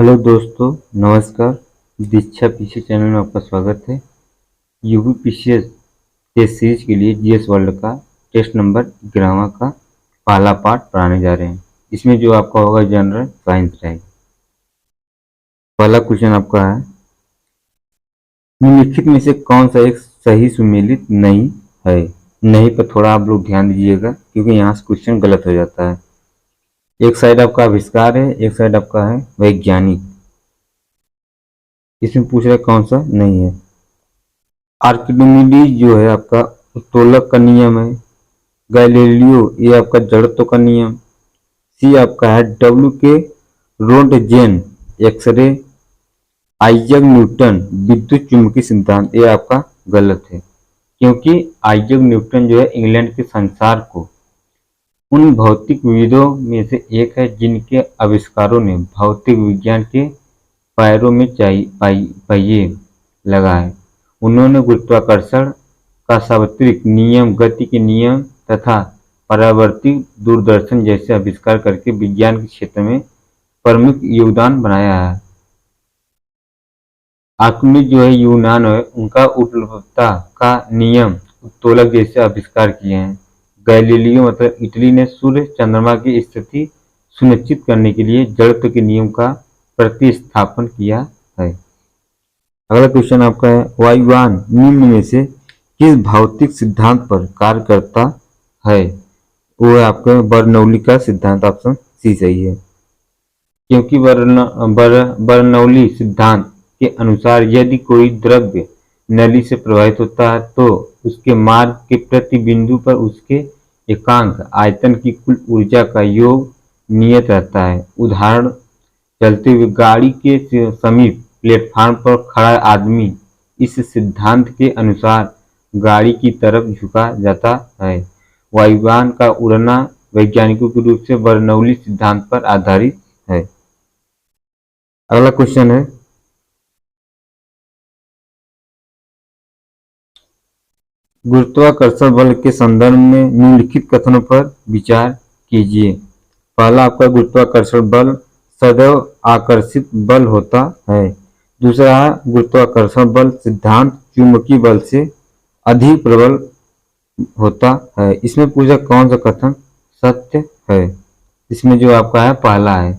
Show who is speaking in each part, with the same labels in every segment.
Speaker 1: Hello दोस्तों, नमस्कार। दीक्षा PC channel में आपका स्वागत है। यूपीपीसीएस टेस्ट सीरीज के लिए जीएस वर्ल्ड का टेस्ट नंबर 11वां का पहला पार्ट पढ़ाने जा रहे हैं। इसमें जो आपका होगा जनरल साइंस रहेगा। पहला क्वेश्चन आपका है, निम्नलिखित में से कौन सा एक सही सुमेलित नहीं है। नहीं पर थोड़ा आप लोग ध्यान दीजिएगा क्योंकि यहाँ से क्वेश्चन गलत हो जाता है। एक साइड आपका आविष्कार है, एक साइड आपका है वैज्ञानिक। इसमें पूछ रहा है कौन सा नहीं है। आर्किमिडीज जो है आपका उत्तोलक का नियम है। गैलीलियो ये आपका जड़त्व का नियम। सी आपका है डब्ल्यू के रोंटगेन एक्सरे। आइजैक न्यूटन विद्युत चुंबकीय सिद्धांत, ये आपका गलत है क्योंकि आइजैक न्यूटन जो है इंग्लैंड के संसार को उन भौतिकविदों में से एक है जिनके आविष्कारों ने भौतिक विज्ञान के पैरों में पहिए लगाए। उन्होंने गुरुत्वाकर्षण का सार्वत्रिक नियम, गति के नियम तथा परावर्तित दूरदर्शन जैसे आविष्कार करके विज्ञान के क्षेत्र में प्रमुख योगदान बनाया है। आर्किमिडीज जो है यूनान है, उनका उपलब्धता का नियम, उत्तोलक जैसे आविष्कार किए हैं। गैलीलियो मतलब इटली ने सूर्य चंद्रमा की स्थिति सुनिश्चित करने के लिए जड़त्व के नियम का प्रतिस्थापन किया है। अगला क्वेश्चन आपका है, वायुयान निम्न में से किस भौतिक सिद्धांत पर कार्य करता है। वो है आपका बर्नौली का सिद्धांत। ऑप्शन सी सही है क्योंकि बर्नौली सिद्धांत के अनुसार यदि कोई द्रव्य नली से प्रवाहित होता है तो उसके मार्ग के प्रति बिंदु पर उसके एकांक आयतन की कुल ऊर्जा का योग नियत रहता है। उदाहरण, चलते हुए गाड़ी के समीप प्लेटफार्म पर खड़ा आदमी इस सिद्धांत के अनुसार गाड़ी की तरफ झुका जाता है। वायुयान का उड़ना वैज्ञानिकों के रूप से बर्नौली सिद्धांत पर आधारित है। अगला क्वेश्चन है, गुरुत्वाकर्षण बल के संदर्भ में निम्नलिखित कथनों पर विचार कीजिए। पहला आपका गुरुत्वाकर्षण बल सदैव आकर्षित बल होता है। दूसरा है गुरुत्वाकर्षण बल सिद्धांत चुंबकीय बल से अधिक प्रबल होता है। इसमें पूछा कौन सा कथन सत्य है। इसमें जो आपका है पहला है,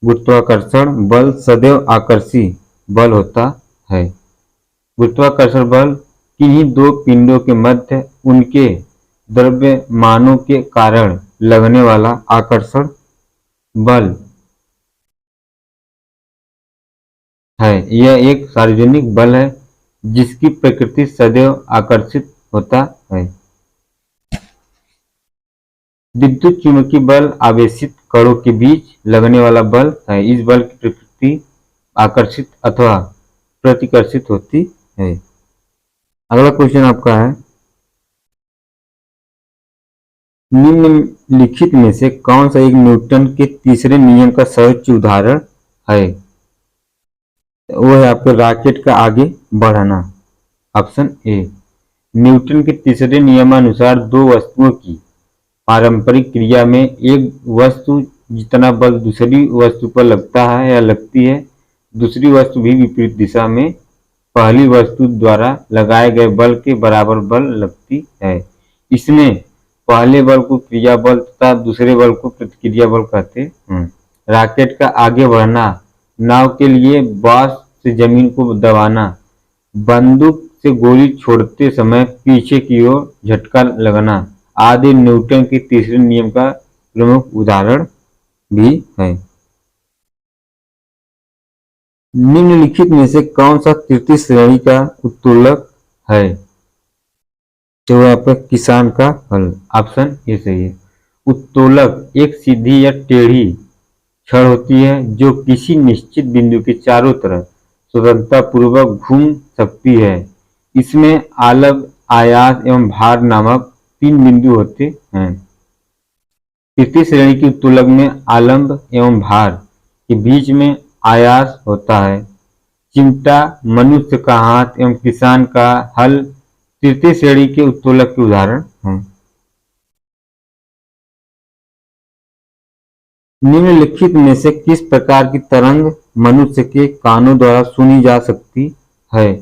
Speaker 1: गुरुत्वाकर्षण बल सदैव आकर्षी बल होता है। गुरुत्वाकर्षण बल किन्हीं दो पिंडों के मध्य उनके द्रव्यमानों के कारण लगने वाला आकर्षण बल है। यह एक सार्वजनिक बल है जिसकी प्रकृति सदैव आकर्षित होता है। विद्युत चुंबकीय बल आवेशित कणों के बीच लगने वाला बल है। इस बल की प्रकृति आकर्षित अथवा प्रतिकर्षित होती है। अगला क्वेश्चन आपका है, निम्नलिखित में से कौन सा एक न्यूटन के तीसरे नियम का सर्वोच्च उदाहरण है। वो है आपके रॉकेट का आगे बढ़ना। ऑप्शन ए, न्यूटन के तीसरे नियमानुसार दो वस्तुओं की पारंपरिक क्रिया में एक वस्तु जितना बल दूसरी वस्तु पर लगता है या लगती है, दूसरी वस्तु भी विपरीत दिशा में पहली वस्तु द्वारा लगाए गए बल के बराबर बल लगती है। इसमें पहले बल को क्रिया बल तथा दूसरे बल को प्रतिक्रिया बल कहते हैं। रॉकेट का आगे बढ़ना, नाव के लिए बांस से जमीन को दबाना, बंदूक से गोली छोड़ते समय पीछे की ओर झटका लगना आदि न्यूटन के तीसरे नियम का प्रमुख उदाहरण भी है। निम्नलिखित में से कौन सा तृतीय श्रेणी का उत्तोलक है। तो आपका किसान का हल। ऑप्शन ये सही है। उत्तोलक एक सीधी या टेढ़ी छड़ होती है जो किसी निश्चित बिंदु के चारों तरफ स्वतंत्रता पूर्वक घूम सकती है। इसमें आलंब, आयास एवं भार नामक तीन बिंदु होते हैं। तृतीय श्रेणी की उत्तोलक में आलंब एवं भार के बीच में आयास होता है। चिमटा, मनुष्य का हाथ एवं किसान का हल तृतीय श्रेणी के उत्तोलक के उदाहरण हैं। निम्नलिखित में से किस प्रकार की तरंग मनुष्य के कानों द्वारा सुनी जा सकती है?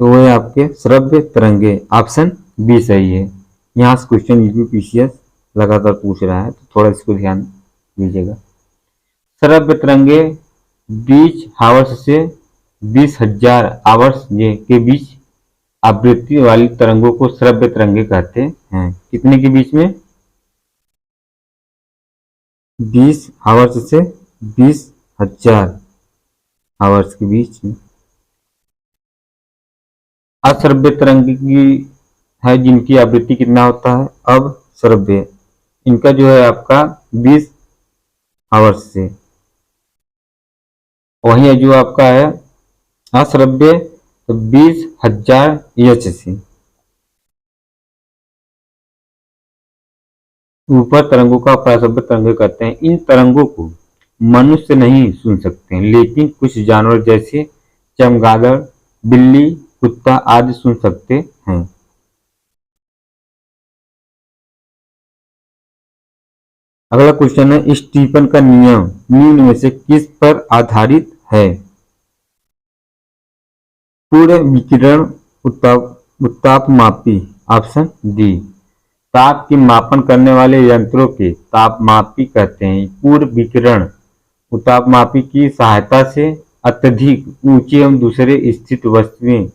Speaker 1: तो वो है आपके श्रव्य तरंगे। ऑप्शन बी सही है। यहाँ से क्वेश्चन यूपीपीसीएस लगातार पूछ रहा है, तो थोड़ा इसको ध्यान दीजिएगा। श्रव्य तरंगे 20 हावर्स से 20,000 आवर्स के बीच आवृत्ति वाली तरंगों को श्रव्य तरंगे कहते हैं। कितने के बीच में? 20 हावर्स से 20,000 आवर्स के बीच में। अश्रव्य तरंग की है जिनकी आवृत्ति कितना होता है? अब श्रव्य, इनका जो है आपका 20 आवर्स से। वही जो आपका है अश्रव्य तो 20,000 एच से। ऊपर तरंगों का अश्रव्य तरंगे कहते हैं। इन तरंगों को मनुष्य नहीं सुन सकते, लेकिन कुछ जानवर जैसे चमगादड़, बिल्ली, कुत्ता आदि सुन सकते हैं। अगला क्वेश्चन है, स्टीफन का नियम निम्न में से किस पर आधारित है? पूर्ण विकिरण उत्तापमापी। Option D. ताप की मापन करने वाले यंत्रों के तापमापी कहते हैं। पूर्ण विकिरण उत्तापमापी की सहायता से अत्यधिक ऊंचे एवं दूसरे स्थित वस्तुएं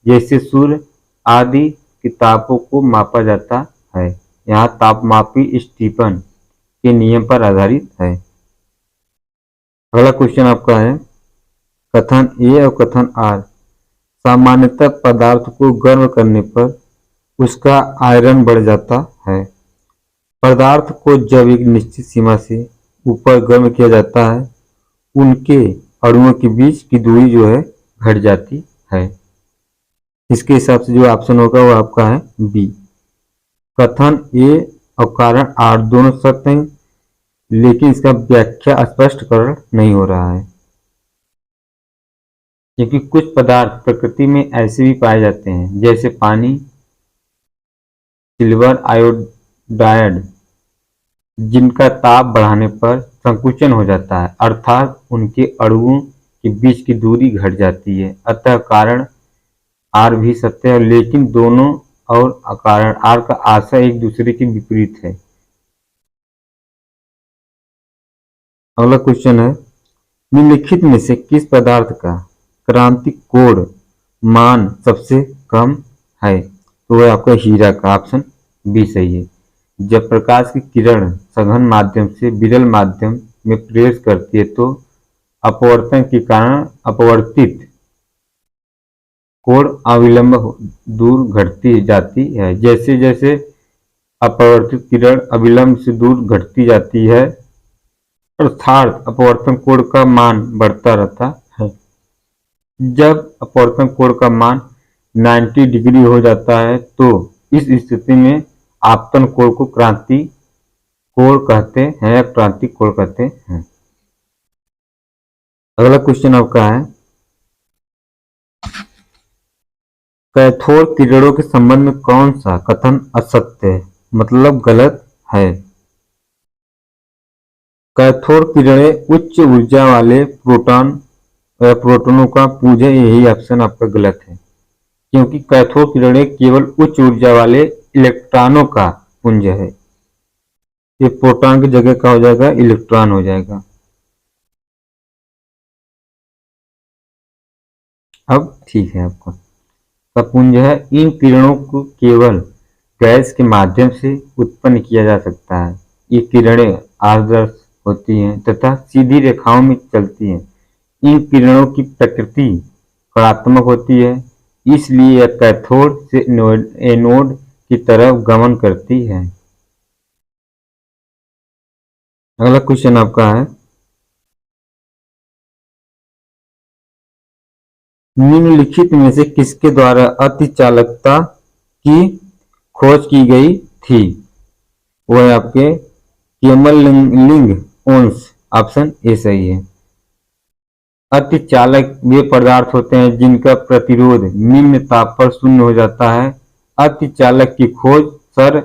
Speaker 1: जैसे सूर्य आदि के तापों को मापा जाता है। यहाँ तापमापी स्टीफन के नियम पर आधारित है। अगला क्वेश्चन आपका है, कथन ए और कथन आर। सामान्यतः पदार्थ को गर्म करने पर उसका आयरन बढ़ जाता है। पदार्थ को जब एक निश्चित सीमा से ऊपर गर्म किया जाता है, उनके अणुओं के बीच की दूरी जो है घट जाती है। इसके हिसाब से जो ऑप्शन होगा वो आपका है बी। कथन ए और कारण आर दोनों सत्य हैं, लेकिन इसका व्याख्या स्पष्टकरण नहीं हो रहा है, क्योंकि कुछ पदार्थ प्रकृति में ऐसे भी पाए जाते हैं जैसे पानी, सिल्वर आयोडाइड, जिनका ताप बढ़ाने पर संकुचन हो जाता है, अर्थात उनके अणुओं के बीच की दूरी घट जाती है। अतः कारण आर भी सत्य है, लेकिन दोनों और कारण आर का आशय एक दूसरे के विपरीत है। अगला क्वेश्चन है, निम्नलिखित में से किस पदार्थ का क्रांतिक कोण मान सबसे कम है? तो वह आपका हीरा का। ऑप्शन बी सही है। जब प्रकाश की किरण सघन माध्यम से विरल माध्यम में प्रवेश करती है तो अपवर्तन के कारण अपवर्तित कोण अविलंब दूर घटती जाती है। जैसे जैसे अपवर्तित किरण अविलंब से दूर घटती जाती है, अर्थात अपवर्तन कोण का मान बढ़ता रहता है। जब अपवर्तन कोण का मान 90 डिग्री हो जाता है तो इस स्थिति में आपतन कोण को क्रांति कोण कहते हैं या क्रांतिक कोण कहते हैं। अगला क्वेश्चन आपका है, कैथोड किरणों के संबंध में कौन सा कथन असत्य है, मतलब गलत है? कैथोड किरणें उच्च ऊर्जा वाले प्रोटॉनों का पुंज है। यही ऑप्शन आपका गलत है, क्योंकि कैथोड किरणें केवल उच्च ऊर्जा वाले इलेक्ट्रॉनों का पुंज है। ये प्रोटॉन की जगह का हो जाएगा इलेक्ट्रॉन हो जाएगा। अब ठीक है, आपका का पुंज है। इन किरणों को केवल गैस के माध्यम से उत्पन्न किया जा सकता है। ये किरणें आदर्श होती हैं तथा सीधी रेखाओं में चलती हैं। इन किरणों की प्रकृति ऋणात्मक होती है, इसलिए यह कैथोड से एनोड की तरफ गमन करती है। अगला क्वेश्चन आपका है, निम्नलिखित में से किसके द्वारा अतिचालकता की खोज की गई थी? वह आपके केमलिंग ओन्स। ऑप्शन ए सही है। अतिचालक वे पदार्थ होते हैं जिनका प्रतिरोध निम्न ताप पर शून्य हो जाता है। अतिचालक की खोज सर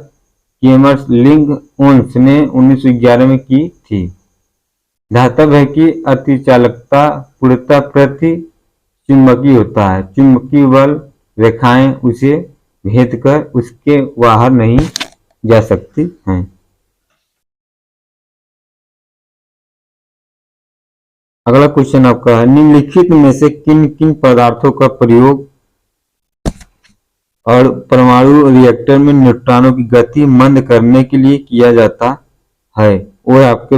Speaker 1: केमर्लिंग ओन्स ने 1911 में की थी। धातव है कि अतिचालकता पूर्णतः प्रति चुंबकीय होता है। चुंबकीय बल रेखाएं उसे भेद कर उसके बाहर नहीं जा सकती हैं। अगला क्वेश्चन आपका है, निम्नलिखित में से किन किन पदार्थों का प्रयोग और परमाणु रिएक्टर में न्यूट्रॉनों की गति मंद करने के लिए किया जाता है? वो है आपके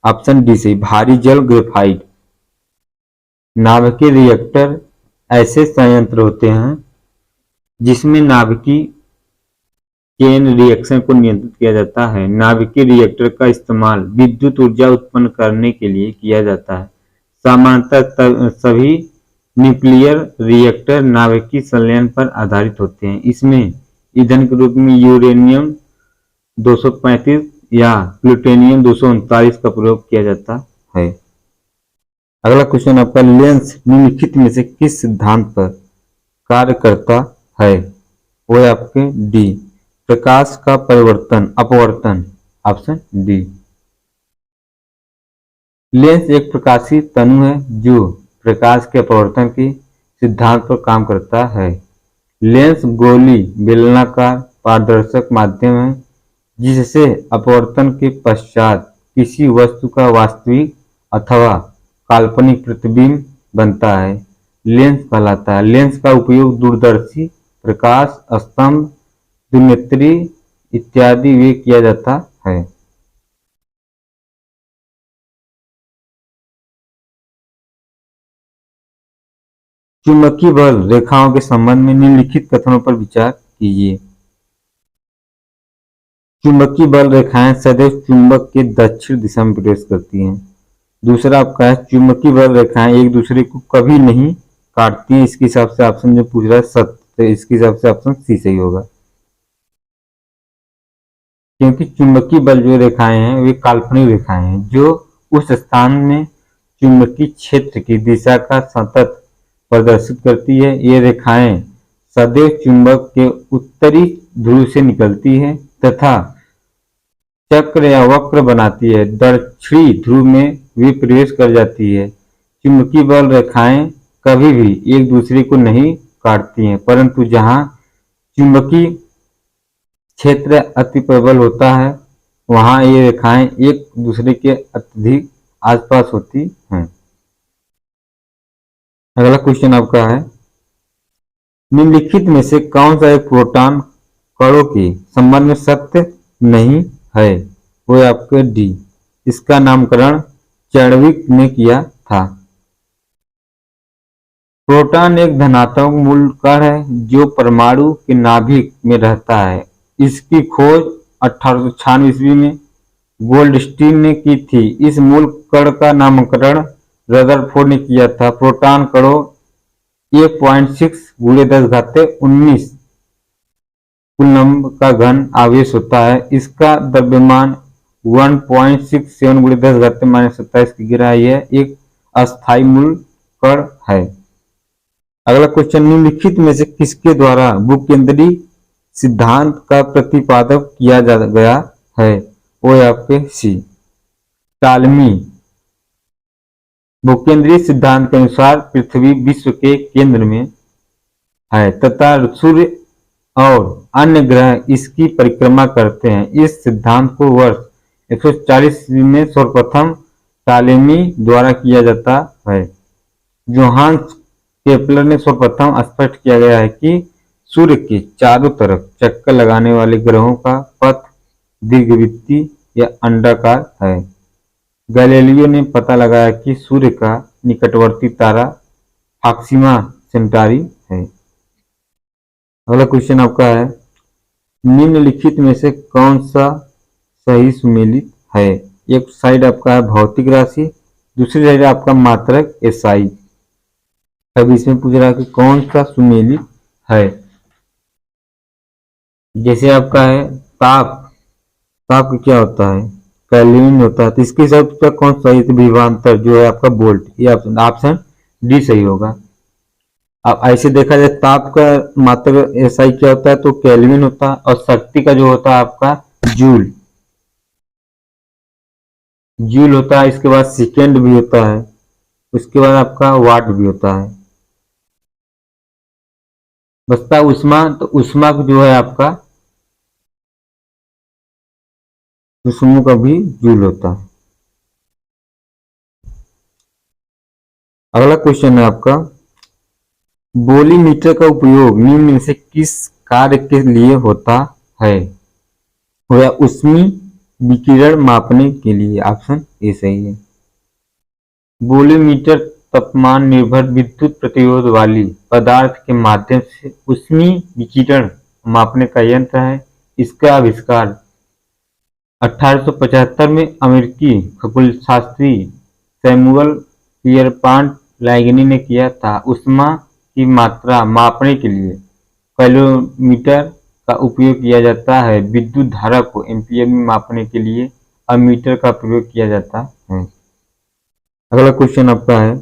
Speaker 1: ऑप्शन डी से भारी जल ग्रेफाइट। नाभिकीय रिएक्टर ऐसे संयंत्र होते हैं जिसमें नाभिकीय चेन रिएक्शन को नियंत्रित किया जाता है। नाभिकीय रिएक्टर का इस्तेमाल विद्युत ऊर्जा उत्पन्न करने के लिए किया जाता है। सामान्यतः सभी न्यूक्लियर रिएक्टर नाभिकीय संलयन पर आधारित होते हैं। इसमें ईंधन के रूप में यूरेनियम 235 या प्लूटोनियम 239 का प्रयोग किया जाता है। अगला क्वेश्चन आपका, लेंस निम्नलिखित में से किस सिद्धांत पर कार्य करता है? वो है आपके डी प्रकाश का परिवर्तन अपवर्तन, ऑप्शन डी। लेंस एक प्रकाशीय तनु है जो प्रकाश के अपवर्तन के सिद्धांत पर काम करता है। लेंस गोली बेलनाकार पारदर्शक माध्यम है जिससे अपवर्तन के पश्चात किसी वस्तु का वास्तविक अथवा काल्पनिक प्रतिबिंब बनता है, लेंस कहलाता है। लेंस का उपयोग दूरदर्शी, प्रकाश स्तंभ, द्विनेत्री इत्यादि में किया जाता है। चुंबकीय बल रेखाओं के संबंध में निम्नलिखित कथनों पर विचार कीजिए। चुंबकीय बल रेखाएं सदैव चुंबक के दक्षिण दिशा में प्रवेश करती हैं। दूसरा आपका है, चुंबकीय बल रेखाएं एक दूसरे को कभी नहीं काटती हैं। इसके हिसाब से ऑप्शन जो पूछ रहा है सत्य, तो इसके हिसाब से ऑप्शन सी सही होगा, क्योंकि चुंबकीय बल जो रेखाएं हैं वे काल्पनिक रेखाएं हैं जो उस स्थान में चुंबकीय क्षेत्र की दिशा का सतत प्रदर्शित करती है। ये रेखाएं सदैव चुंबक के उत्तरी ध्रुव से निकलती है तथा चक्र या वक्र बनाती है। दक्षिणी ध्रुव में भी प्रवेश कर जाती है। चुंबकीय बल रेखाएं कभी भी एक दूसरे को नहीं काटती हैं, परंतु जहां चुंबकीय क्षेत्र अति प्रबल होता है वहां ये रेखाएं एक दूसरे के अत्यधिक आसपास होती हैं। अगला क्वेश्चन आपका है, निम्नलिखित में से कौन सा एक प्रोटॉन कणों के संबंध में सत्य नहीं है? वो है आपके डी इसका नामकरण चैडविक ने किया था। प्रोटॉन एक धनात्मक मूल कण है जो परमाणु के नाभिक में रहता है। इसकी खोज 1896 ईस्वी में गोल्डस्टीन ने की थी। इस मूल कण का नामकरण रदरफोर्ड ने किया था। प्रोटॉन कणों 1.6 × 10⁻19 कूलम्ब का घन आवेश होता है। इसका द्रव्यमान 1.67 × 10⁻27 की गिराई है। एक अस्थायी मूल कण है। अगला क्वेश्चन, निम्नलिखित में से किसके द्वारा भूकेंद्रीय सिद्धांत का प्रतिपादन किया गया है? वो है आपके सी टालमी। भूकेंद्रीय सिद्धांत के अनुसार पृथ्वी विश्व के केंद्र में है तथा सूर्य और अन्य ग्रह इसकी परिक्रमा करते हैं। इस सिद्धांत को वर्ष 140 ईस्वी में सर्वप्रथम टालेमी द्वारा किया जाता है। जोहान्स केपलर ने सर्वप्रथम स्पष्ट किया गया है कि सूर्य के चारों तरफ चक्कर लगाने वाले ग्रहों का पथ दीर्घवृत्तीय या अंडाकार है। गैलीलियो ने पता लगाया कि सूर्य का निकटवर्ती तारा प्रोक्सिमा सेंटारी है। अगला क्वेश्चन आपका है, निम्नलिखित में से कौन सा सही सुमेलित है? एक साइड आपका है भौतिक राशि, दूसरी साइड आपका मात्रक एसआई। अब इसमें पूछ रहा है कि कौन सा सुमेलित है। जैसे आपका है ताप, ताप क्या होता है? केल्विन होता है। तो इसके हिसाब से कौन सा विभवांतर जो है आपका वोल्ट, ये ऑप्शन डी सही होगा। अब ऐसे देखा जाए ताप का मात्रक एसआई क्या होता है, तो केल्विन होता है, और शक्ति का जो होता है आपका जूल जूल होता है। इसके बाद सेकेंड भी होता है, उसके बाद आपका वाट भी होता है। बचता है उष्मा, तो उष्मा जो है आपका उष्मा का भी जूल होता है। अगला क्वेश्चन है आपका, वोल्टमीटर का उपयोग निम्न में से किस कार्य के लिए होता है? वह ऊष्मीय विकिरण मापने के लिए। ऑप्शन ए सही है। वोल्टमीटर तापमान निर्भर विद्युत प्रतिरोध वाली पदार्थ के माध्यम से ऊष्मीय विकिरण मापने का यंत्र है। इसका आविष्कार 1875 में अमेरिकी खगोलशास्त्री सैमुअल पियरपांट लैंगनी ने किया था। ऊष्मा की मात्रा मापने के लिए कैलोरीमीटर का उपयोग किया जाता है। विद्युत धारा को एम्पीयर में मापने के लिए अमीटर का प्रयोग किया जाता है। अगला क्वेश्चन आपका है,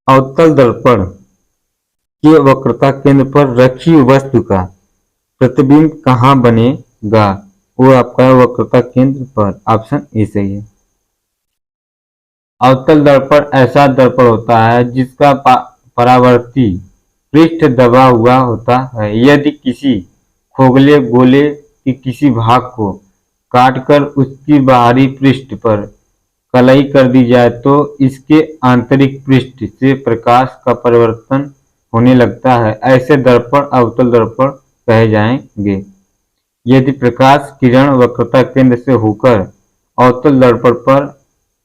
Speaker 1: अवतल दर्पण के वक्रता केंद्र पर रखी वस्तु का प्रतिबिंब कहाँ बनेगा? वो आपका वक्रता केंद्र पर। ऑप्शन ए सही है। अवतल दर्पण ऐसा दर्पण होता है जिसका परावर्ती पृष्ठ दबा हुआ होता है। यदि किसी खोखले गोले के किसी भाग को काटकर उसकी बाहरी पृष्ठ पर कलई कर दी जाए तो इसके आंतरिक पृष्ठ से प्रकाश का परिवर्तन होने लगता है। ऐसे दर्पण अवतल दर्पण कहे जाएंगे। यदि प्रकाश किरण वक्रता केंद्र से होकर अवतल दर्पण पर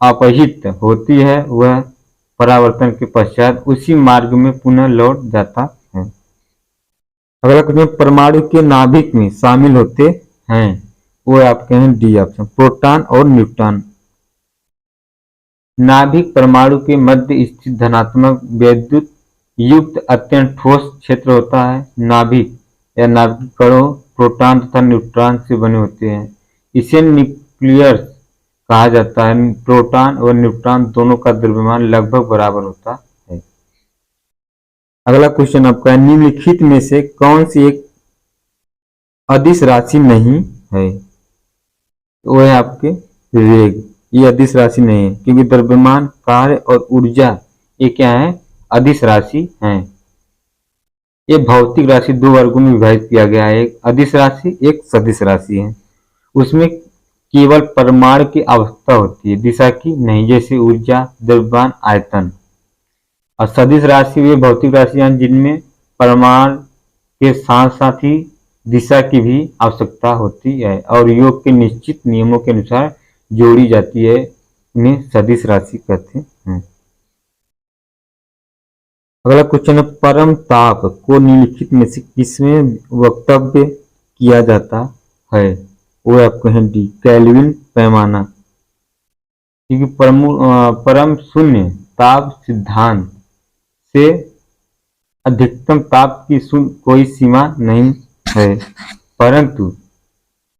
Speaker 1: अपहित होती है, वह परावर्तन के पश्चात उसी मार्ग में पुनः लौट जाता है। अगला क्वेश्चन, परमाणु के नाभिक में शामिल होते हैं, वो आपके हैं डी ऑप्शन, प्रोटॉन और न्यूट्रॉन। नाभिक परमाणु के मध्य स्थित धनात्मक वैद्युत युक्त अत्यंत ठोस क्षेत्र होता है। नाभिक या नाभिक कणों प्रोटॉन तथा न्यूट्रॉन से बने होते हैं। इसे न्यूक्लियस कहा जाता है। प्रोटॉन और न्यूट्रॉन दोनों का द्रव्यमान लगभग बराबर होता है। अगला क्वेश्चन आपका है, निम्नलिखित में से कौन सी एक अदिश राशि नहीं है? वो है आपके वेग। ये अदिश राशि नहीं है क्योंकि द्रव्यमान, कार्य और ऊर्जा ये क्या है? अदिश राशि है। ये भौतिक राशि दो वर्गों में विभाजित किया गया है, एक अदिश राशि, एक सदिश राशि है। उसमें केवल परमाणु की अवस्था होती है, दिशा की नहीं, जैसे ऊर्जा, द्रव्यमान, आयतन। और सदिश राशि वे भौतिक राशियां जिनमें परमाणु के साथ साथ ही दिशा की भी आवश्यकता होती है और योग के निश्चित नियमों के अनुसार जोड़ी जाती है। इन्हें सदिश राशि कहते हैं। अगला क्वेश्चन है, परम ताप को निम्नलिखित में से किसमें वक्तव्य किया जाता है? वो आपको है डी, केल्विन पैमाना। क्योंकि परम शून्य ताप सिद्धांत से अधिकतम ताप की कोई सीमा नहीं है, परंतु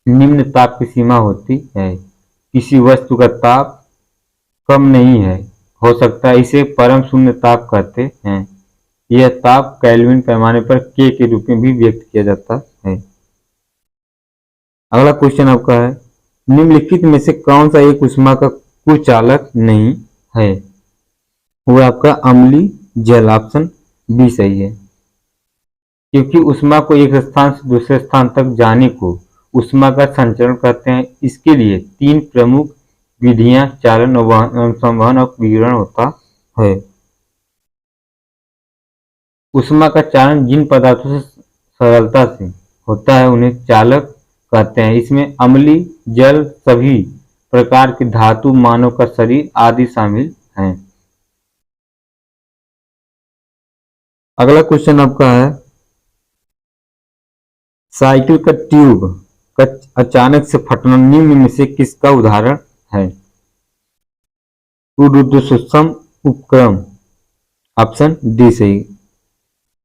Speaker 1: निम्न ताप की सीमा होती है। किसी वस्तु का ताप कम नहीं है हो सकता है, इसे परम शून्य ताप कहते हैं। यह ताप केल्विन पैमाने पर के रूप में भी व्यक्त किया जाता है। अगला क्वेश्चन आपका है, निम्नलिखित में से कौन सा एक ऊष्मा का कुचालक नहीं है? वो आपका अम्लीय जल। ऑप्शन बी सही है। क्योंकि ऊष्मा को एक स्थान से दूसरे स्थान तक जाने को ऊष्मा का संचरण कहते हैं। इसके लिए तीन प्रमुख विधियां चालन, संवहन और विकिरण होता है। ऊष्मा का चालन जिन पदार्थों से सरलता से होता है उन्हें चालक कहते हैं। इसमें अम्लीय जल, सभी प्रकार के धातु, मानव का शरीर आदि शामिल हैं। अगला क्वेश्चन आपका है, साइकिल का ट्यूब का अचानक से फटना निम्न में से किसका उदाहरण है? रुद्धोष्म उपक्रम। ऑप्शन डी सही।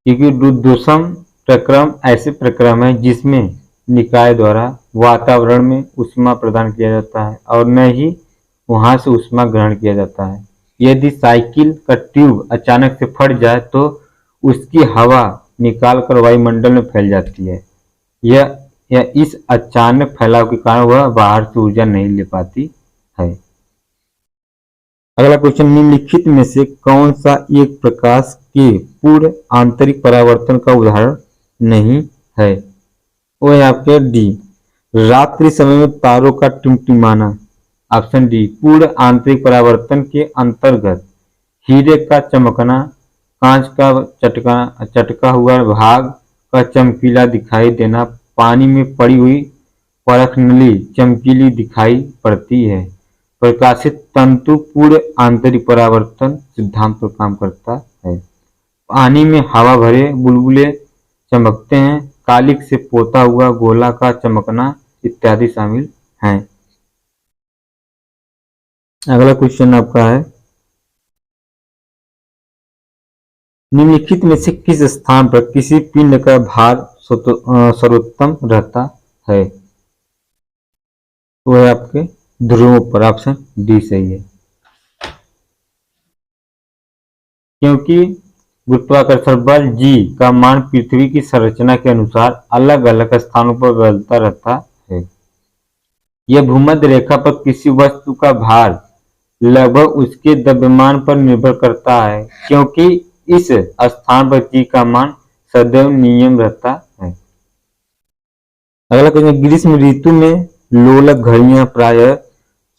Speaker 1: क्योंकि रुद्धोष्म प्रक्रम ऐसे प्रक्रम है जिसमें निकाय द्वारा वातावरण में ऊष्मा प्रदान किया जाता है और न ही वहां से ऊष्मा ग्रहण किया जाता है। यदि साइकिल का ट्यूब अचानक से फट जाए तो उसकी हवा निकालकर वायुमंडल में फैल जाती है। यह इस अचानक फैलाव के कारण वह बाहर से ऊर्जा नहीं ले पाती है। अगला क्वेश्चन, निम्नलिखित में से कौन सा एक प्रकाश के पूर्ण आंतरिक परावर्तन का उदाहरण नहीं है? वो है आपके डी, रात्रि समय में तारों का टिमटिमाना। ऑप्शन डी, पूर्ण आंतरिक परावर्तन के अंतर्गत हीरे का चमकना, कांच का चटका हुआ भाग का चमकीला दिखाई देना, पानी में पड़ी हुई परख नली चमकीली दिखाई पड़ती है। प्रकाशित तंतु पूर्ण आंतरिक परावर्तन सिद्धांत पर काम करता है। पानी में हवा भरे बुलबुले चमकते हैं, कालिक से पोता हुआ गोला का चमकना इत्यादि शामिल हैं। अगला क्वेश्चन आपका है, निम्नलिखित में से किस स्थान पर किसी पिंड का भार सर्वोत्तम रहता है? वो है आपके ध्रुवों पर। ऑप्शन डी सही है, क्योंकि गुरुत्वाकर्षण बल G का मान पृथ्वी की संरचना के अनुसार अलग अलग स्थानों पर बदलता रहता है। यह भूमध्य रेखा पर किसी वस्तु का भार लगभग उसके द्रव्यमान पर निर्भर करता है, क्योंकि इस स्थान पर G का मान सदैव नियम रहता है। अगला क्वेश्चन, ग्रीष्म ऋतु में लोलक घड़ियां प्रायः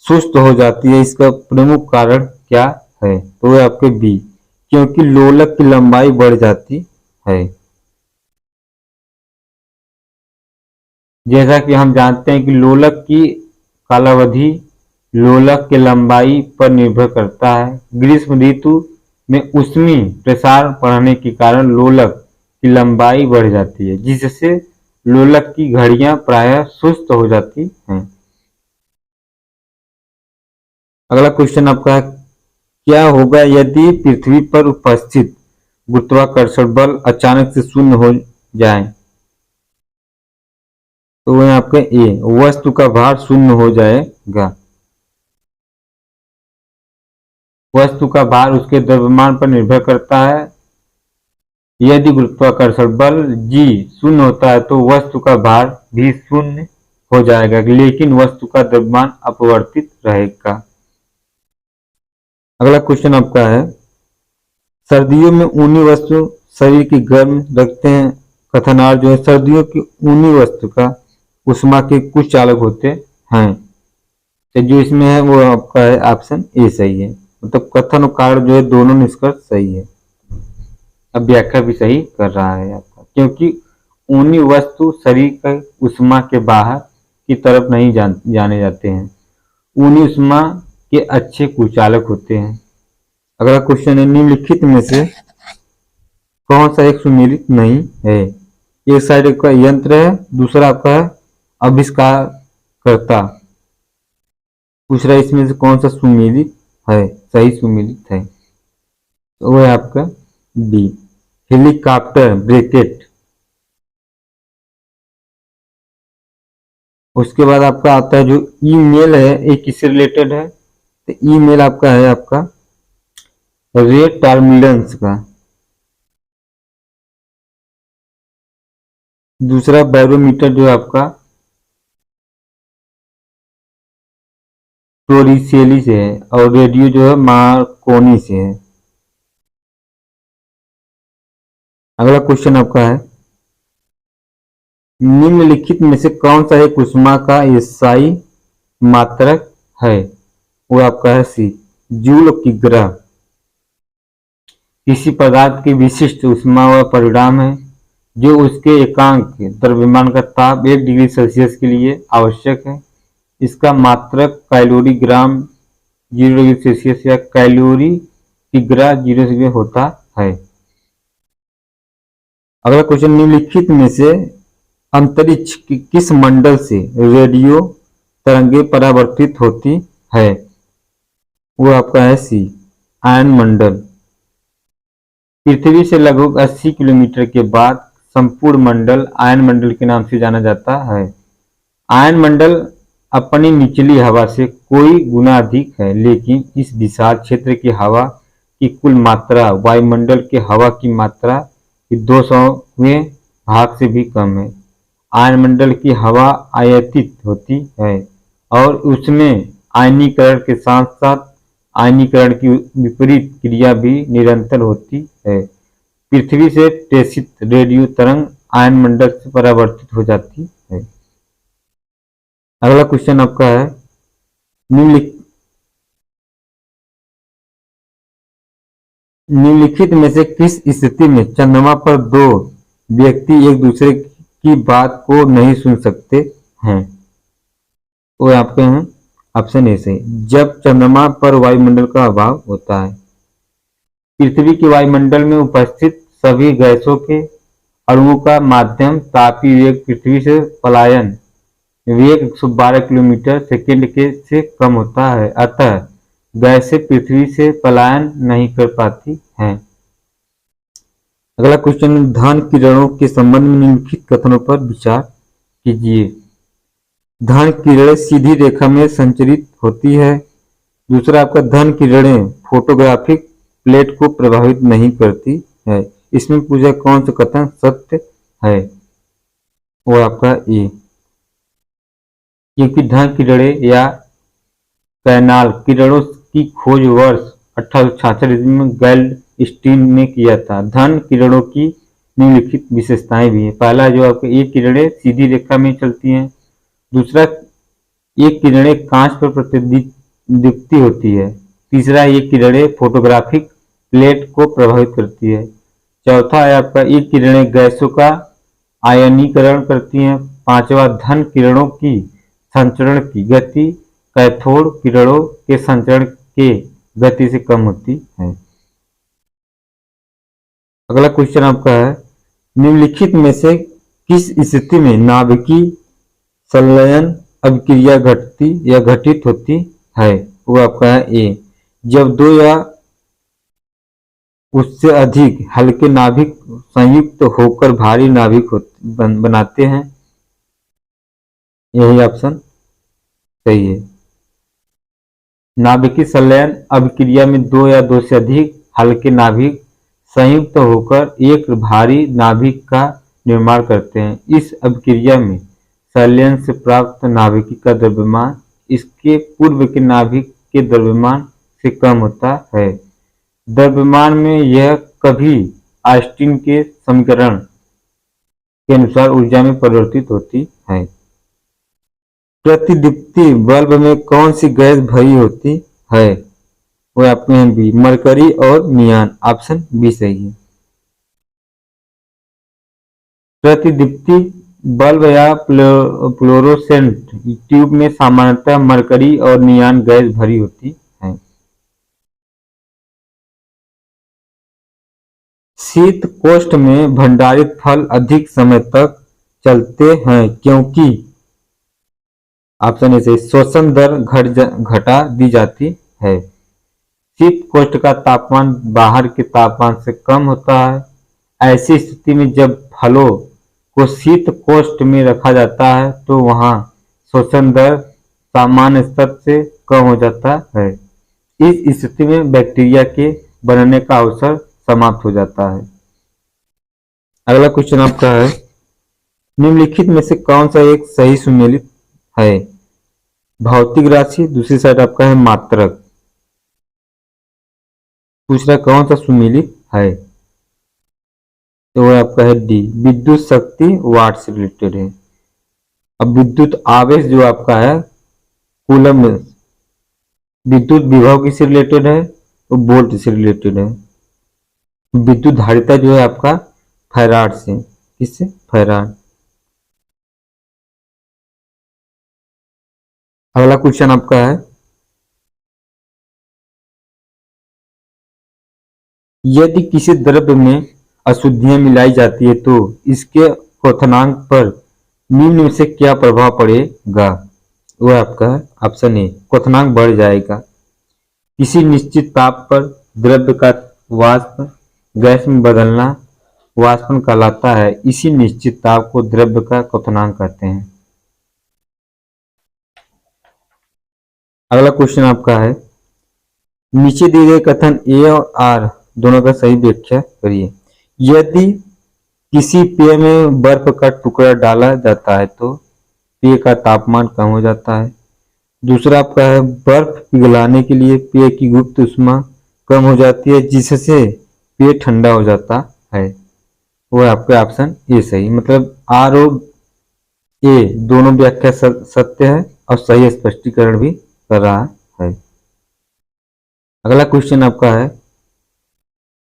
Speaker 1: सुस्त हो जाती है, इसका प्रमुख कारण क्या है? तो है आपके बी, क्योंकि लोलक की लंबाई बढ़ जाती है। जैसा कि हम जानते हैं कि लोलक की कालावधि लोलक के लंबाई पर निर्भर करता है। ग्रीष्म ऋतु में ऊष्मी प्रसार बढ़ने के कारण लोलक की लंबाई बढ़ जाती है, जिससे लोलक की घड़ियां प्रायः सुस्त हो जाती हैं। अगला क्वेश्चन आपका है, क्या होगा यदि पृथ्वी पर उपस्थित गुरुत्वाकर्षण बल अचानक से शून्य हो जाए? तो वह आपका ए, वस्तु का भार शून्य हो जाएगा। वस्तु का भार उसके द्रव्यमान पर निर्भर करता है। यदि गुरुत्वाकर्षण बल G शून्य होता है तो वस्तु का भार भी शून्य हो जाएगा, लेकिन वस्तु का द्रव्यमान अपरिवर्तित रहेगा। अगला क्वेश्चन आपका है, सर्दियों में ऊनी वस्तु शरीर की गर्म रखते हैं। कथनार्थ जो है, सर्दियों की ऊनी वस्तु का उष्मा के कुछ चालक होते हैं। तो जो इसमें है वो आपका है ऑप्शन ए सही है, मतलब कथन और कारण जो है दोनों निष्कर्ष सही है। अब व्याख्या भी सही कर रहा है आपका, क्योंकि ऊनी वस्तु शरीर के उष्मा के बाहर की तरफ नहीं जाने जाते हैं। ऊनी उष्मा के अच्छे कुचालक होते हैं। अगला क्वेश्चन है, निम्नलिखित में से कौन सा एक सुमेलित नहीं है? एक साइड का यंत्र है, दूसरा आपका है आविष्कार करता। दूसरा इसमें से कौन सा सुमेलित है? सही सुमेलित है तो वो है आपका बी, हेलीकॉप्टर ब्रैकेट। उसके बाद आपका आता है जो ईमेल है, एक किससे रिलेटेड है? तो ईमेल आपका है आपका रे टर्मिनेंस का। दूसरा बैरोमीटर जो है आपका टोरिसेली से है, और रेडियो जो है मार्कोनी से है। अगला क्वेश्चन आपका है, निम्नलिखित में से कौन सा एक उष्मा का एसआई मात्रक है? वो आपका है सी, जूल की ग्रह। किसी पदार्थ की विशिष्ट ऊष्मा व परिणाम है जो उसके एकांक द्रव्यमान का ताप 1 डिग्री सेल्सियस के लिए आवश्यक है। इसका मात्रक कैलोरी ग्राम 0 डिग्री सेल्सियस या कैलोरी की ग्रह 0 से होता है। अगला क्वेश्चन, निम्नलिखित में से अंतरिक्ष की किस मंडल से रेडियो तरंगे परावर्तित होती है? वो आपका है सी, आयन मंडल। पृथ्वी से लगभग 80 किलोमीटर के बाद संपूर्ण मंडल आयन मंडल के नाम से जाना जाता है। आयन मंडल अपनी निचली हवा से कोई गुना अधिक है, लेकिन इस विशाल क्षेत्र की हवा की कुल मात्रा वायुमंडल के हवा की मात्रा कि 200वें भाग से भी कम है। आयनमंडल की हवा आयतित होती है और उसमें आयनीकरण के साथ साथ आयनीकरण की विपरीत क्रिया भी निरंतर होती है। पृथ्वी से प्रेषित रेडियो तरंग आयनमंडल से परावर्तित हो जाती है। अगला क्वेश्चन आपका है, निम्नलिखित में से किस स्थिति में चंद्रमा पर दो व्यक्ति एक दूसरे की बात को नहीं सुन सकते हैं? वो आपके हैं ऑप्शन ए से, जब चंद्रमा पर वायुमंडल का अभाव होता है, पृथ्वी के वायुमंडल में उपस्थित सभी गैसों के अणुओं का माध्यम तापीय वेग पृथ्वी से पलायन वेग 112 किलोमीटर सेकंड के से कम होता है, अतः गैसें पृथ्वी से पलायन नहीं कर पाती हैं। अगला क्वेश्चन, धन किरणों के संबंध में निम्नलिखित कथनों पर विचार कीजिए। धन किरणें सीधी रेखा में संचरित होती है। दूसरा आपका, धन किरणें फोटोग्राफिक प्लेट को प्रभावित नहीं करती है। इसमें पूछा कौन सा कथन सत्य है? वो आपका ए, क्योंकि धन किरणें या कैनाल किरणों की खोज वर्ष 1866 ईस्वी में गैल्डस्टीन ने किया था। धन किरणों की निम्नलिखित विशेषताएं भी हैं। पहला जो आपको, ये किरणें सीधी रेखा में चलती हैं। दूसरा, ये किरणें कांच पर प्रतिदीप्ति होती है। तीसरा, ये किरणें फोटोग्राफिक प्लेट को प्रभावित करती है। चौथा है आपका, ये किरणें गैसों का आयनीकरण करती हैं। पांचवा, धन किरणों की संचरण की गति कैथोड किरणों के संचरण के गति से कम होती है। अगला क्वेश्चन आपका है, निम्नलिखित में से किस स्थिति में नाभिकीय संलयन अभिक्रिया घटती या घटित होती है? वो आपका है ए, जब दो या उससे अधिक हल्के नाभिक संयुक्त होकर भारी नाभिक बनाते हैं। यही ऑप्शन सही है। नाभिकीय संलयन अभिक्रिया में दो या दो से अधिक हल्के नाभिक संयुक्त होकर एक भारी नाभिक का निर्माण करते हैं। इस अभिक्रिया में संलयन से प्राप्त नाभिक का द्रव्यमान इसके पूर्व के नाभिक के द्रव्यमान से कम होता है। द्रव्यमान में यह कभी आइंस्टीन के समीकरण के अनुसार ऊर्जा में परिवर्तित होती है। प्रतिदीप्ति बल्ब में कौन सी गैस भरी होती है? वो आपके हैं बी, मरकरी और नियान। ऑप्शन बी सही है। प्रतिदीप्ति बल्ब या फ्लोरोसेंट ट्यूब में सामान्यतः मरकरी और नियान गैस भरी होती है। शीत कोष्ठ में भंडारित फल अधिक समय तक चलते हैं क्योंकि ऑप्शन ए से शोषण दर घटा दी जाती है। शीत कोष्ठ का तापमान बाहर के तापमान से कम होता है। ऐसी स्थिति में जब फलों को शीत कोष्ठ में रखा जाता है तो वहां शोषण दर सामान्य स्तर से कम हो जाता है। इस स्थिति में बैक्टीरिया के बनने का अवसर समाप्त हो जाता है। अगला क्वेश्चन आपका है, निम्नलिखित में से कौन सा एक सही सुमेलित है? भौतिक राशि, दूसरी साइड आपका है मात्रक। दूसरा कौन सा सुमेलित है? तो वो आपका है डी, विद्युत शक्ति वाट से रिलेटेड है। अब विद्युत आवेश जो आपका है कूलम विद्युत विभव किससे रिलेटेड है? तो वोल्ट से रिलेटेड है। विद्युत धारिता जो है आपका फैराड से, किससे? फैराड। अगला क्वेश्चन आपका है, यदि किसी द्रव्य में अशुद्धियां मिलाई जाती है तो इसके क्वथनांक पर निम्न में से क्या प्रभाव पड़ेगा? वह आपका ऑप्शन ए, क्वथनांक बढ़ जाएगा। किसी निश्चित ताप पर द्रव्य का वाष्प गैस में बदलना वाष्पन कहलाता है। इसी निश्चित ताप को द्रव्य का क्वथनांक कहते हैं। अगला क्वेश्चन आपका है, नीचे दिए गए कथन ए और आर दोनों का सही व्याख्या करिए। यदि किसी पेय में बर्फ का टुकड़ा डाला जाता है तो पेय का तापमान कम हो जाता है। दूसरा आपका है बर्फ पिघलाने के लिए पेय की गुप्त ऊष्मा कम हो जाती है जिससे पेय ठंडा हो जाता है। वो आपका ऑप्शन ए सही, मतलब आर और ए दोनों व्याख्या सत्य है और सही स्पष्टीकरण भी कर रहा है। अगला क्वेश्चन आपका है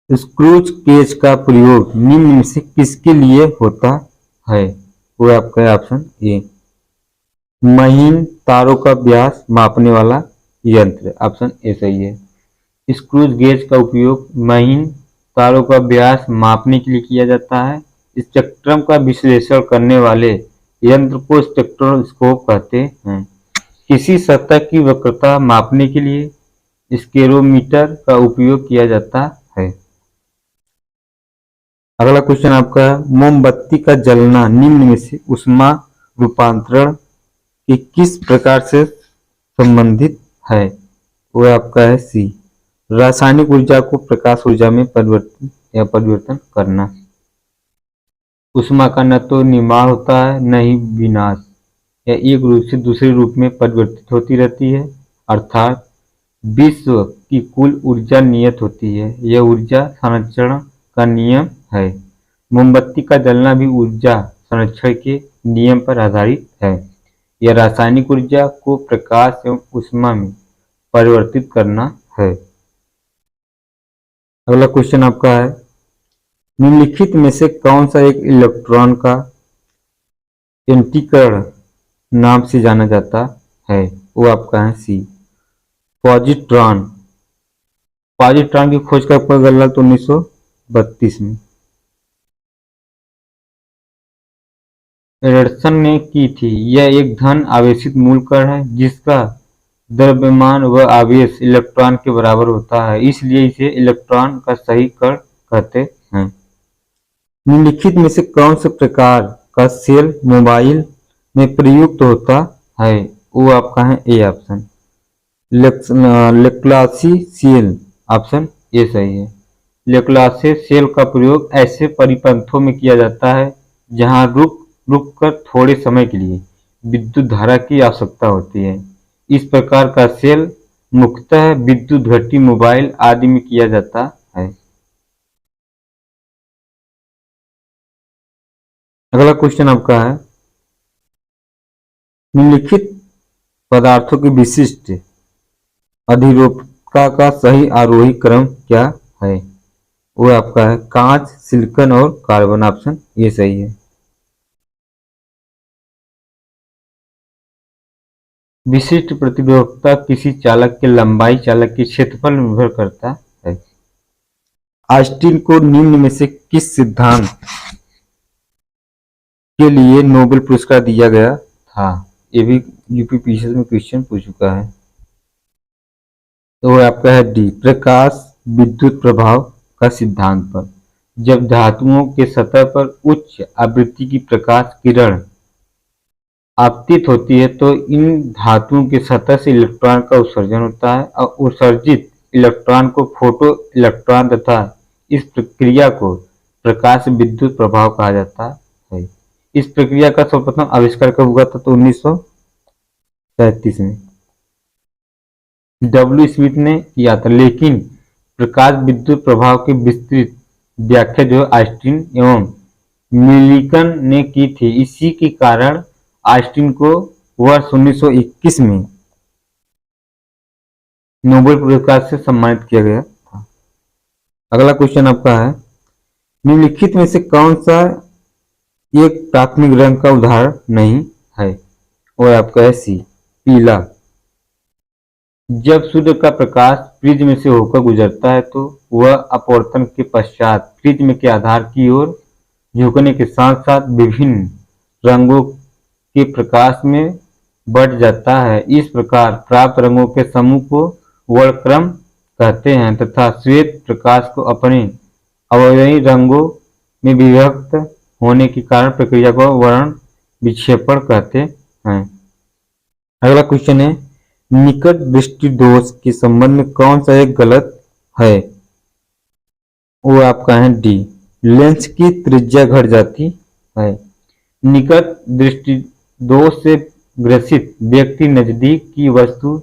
Speaker 1: स्क्रूज केज का प्रयोग निम्न में से किसके लिए होता है? वो आपका है ऑप्शन ए महीन तारों का व्यास मापने वाला यंत्र, ऑप्शन ए सही है। स्क्रूज गेज का उपयोग महीन तारों का व्यास मापने के लिए किया जाता है। स्पेक्ट्रम का विश्लेषण करने वाले यंत्र को स्पेक्ट्रोस्कोप कहते हैं। किसी सतह की वक्रता मापने के लिए स्केरोमीटर का उपयोग किया जाता है। अगला क्वेश्चन आपका है मोमबत्ती का जलना निम्न में से ऊष्मा रूपांतरण के किस प्रकार से संबंधित है? वो आपका है सी रासायनिक ऊर्जा को प्रकाश ऊर्जा में परिवर्तन करना। ऊष्मा का न तो निर्माण होता है न ही विनाश, यह एक रूप से दूसरे रूप में परिवर्तित होती रहती है, अर्थात विश्व की कुल ऊर्जा नियत होती है। यह ऊर्जा संरक्षण का नियम है। मोमबत्ती का जलना भी ऊर्जा संरक्षण के नियम पर आधारित है। यह रासायनिक ऊर्जा को प्रकाश एवं ऊष्मा में परिवर्तित करना है। अगला क्वेश्चन आपका है निम्नलिखित में से कौन सा एक इलेक्ट्रॉन का इंटीकरण नाम से जाना जाता है? वो आपका है सी पॉजिट्रॉन। पॉजिट्रॉन की खोज कब गया तो 1932 में एडरसन ने की थी। यह एक धन आवेशित मूल कण है जिसका द्रव्यमान व आवेश इलेक्ट्रॉन के बराबर होता है, इसलिए इसे इलेक्ट्रॉन का सही कण कहते हैं। निम्नलिखित में से कौन से प्रकार का सेल मोबाइल में प्रयुक्त होता है? वो आपका है A option Leclanche cell, option A सही है। लेक्लासी सेल का प्रयोग ऐसे परिपथों में किया जाता है जहां रुक कर थोड़े समय के लिए विद्युत धारा की आवश्यकता होती है। इस प्रकार का सेल मुख्यतः विद्युत घटी मोबाइल आदि में किया जाता है। अगला क्वेश्चन आपका है निम्नलिखित पदार्थों की विशिष्ट अधिरोपता का सही आरोही क्रम क्या है? वो आपका है कांच, सिलिकॉन और कार्बन, ऑप्शन ये सही है। विशिष्ट प्रतिरोधकता किसी चालक के लंबाई चालक के क्षेत्रफल निर्भर करता है। आइंस्टीन को निम्न में से किस सिद्धांत के लिए नोबेल पुरस्कार दिया गया था? ये भी यूपीपीएससी में क्वेश्चन पूछ चुका है। तो वो आपका है डी प्रकाश विद्युत प्रभाव का सिद्धांत पर। जब धातुओं के सतह पर उच्च आवृत्ति की प्रकाश किरण आपतित होती है तो इन धातुओं के सतह से इलेक्ट्रॉन का उत्सर्जन होता है और उत्सर्जित इलेक्ट्रॉन को फोटो इलेक्ट्रॉन तथा इस प्रक्रिया को प्रकाश विद्युत प्रभाव कहा जाता है। इस प्रक्रिया का सर्वप्रथम आविष्कार कब हुआ था? तो 1937 में डब्ल्यू स्मिथ ने किया था, लेकिन प्रकाश विद्युत प्रभाव की विस्तृत व्याख्या जो आइंस्टीन एवं मिल्किन ने की थी। इसी के कारण आइंस्टीन को वर्ष 1921 में नोबेल पुरस्कार से सम्मानित किया गया था। अगला क्वेश्चन आपका है निम्नलिखित में से कौन सा एक प्राथमिक रंग का उदाहरण नहीं है? और आपका है सी पीला। जब सूर्य का प्रकाश प्रिज्म से होकर गुजरता है तो वह अपवर्तन के पश्चात प्रिज्म के आधार की ओर झुकने के साथ साथ विभिन्न रंगों के प्रकाश में बढ़ जाता है। इस प्रकार प्राप्त रंगों के समूह को वर्णक्रम कहते हैं तथा श्वेत प्रकाश को अपने अवयवी रंगों में विभक्त होने के कारण प्रक्रिया को वर्ण विक्षेपण कहते हैं। अगला क्वेश्चन है निकट दृष्टि दोष के संबंध में कौन सा एक गलत है? वो आपका है डी लेंस की त्रिज्या घट जाती है। निकट दृष्टि दोष से ग्रसित व्यक्ति नजदीक की वस्तु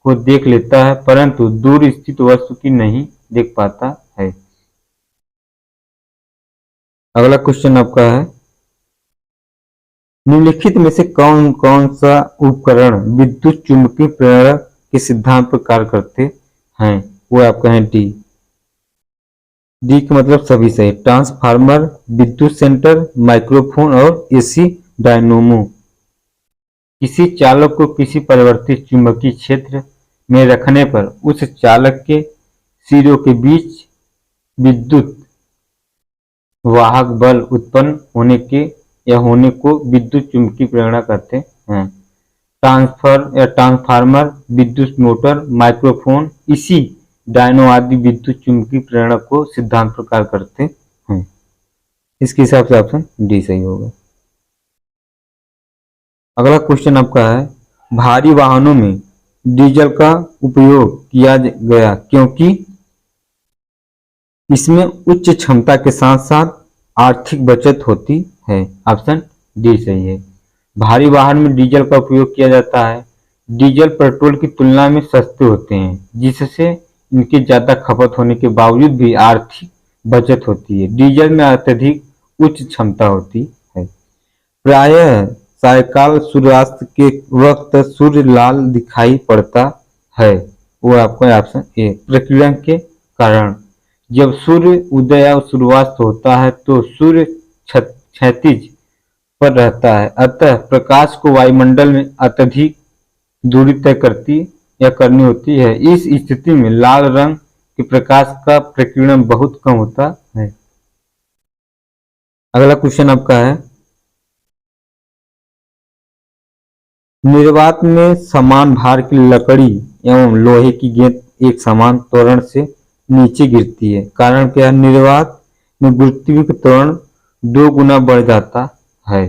Speaker 1: को देख लेता है परंतु दूर स्थित वस्तु की नहीं देख पाता है। अगला क्वेश्चन आपका है, निम्नलिखित में से कौन कौन सा उपकरण विद्युत चुम्बकीय प्रेरक के सिद्धांत पर कार्य करते हैं? वो आपका है डी। डी का मतलब सभी सही। ट्रांसफार्मर, विद्युत सेंटर, माइक्रोफोन और एसी डायनोमो। किसी चालक को किसी परिवर्तित चुंबकीय क्षेत्र में रखने पर उस चालक के सिरों के बीच विद्युत वाहक बल उत्पन्न होने के या होने को विद्युत चुम्बकीय प्रेरणा कहते हैं। ट्रांसफार्मर, विद्युत मोटर, माइक्रोफोन, इसी डायनो आदि विद्युत चुम्बकीय प्रेरणा को सिद्धांत प्रकार करते हैं। इसके हिसाब से ऑप्शन डी सही होगा। अगला क्वेश्चन आपका है, भारी वाहनों में डीजल का उपयोग किया गया क्योंकि इसमें उच्च क्षमता के साथ साथ आर्थिक बचत होती है। ऑप्शन डी सही है। भारी वाहन में डीजल का उपयोग किया जाता है। डीजल पेट्रोल की तुलना में सस्ते होते हैं जिससे इनकी ज्यादा खपत होने के बावजूद भी आर्थिक बचत होती है। डीजल में अत्यधिक उच्च क्षमता होती है। प्रायः सायकाल सूर्यास्त के वक्त सूर्य लाल दिखाई पड़ता है। वो आपका ऑप्शन ए। प्रकीर्णन के कारण जब सूर्य उदय या सूर्यास्त होता है तो सूर्य क्षैतिज पर रहता है, अतः प्रकाश को वायुमंडल में अत्यधिक दूरी तय करनी होती है। इस स्थिति में लाल रंग के प्रकाश का प्रकीर्णन बहुत कम होता है। अगला क्वेश्चन आपका है, निर्वात में समान भार की लकड़ी एवं लोहे की गेंद एक समान त्वरण से नीचे गिरती है। कारण क्या है? निर्वात में गुरुत्वीय त्वरण 2 गुना बढ़ जाता है।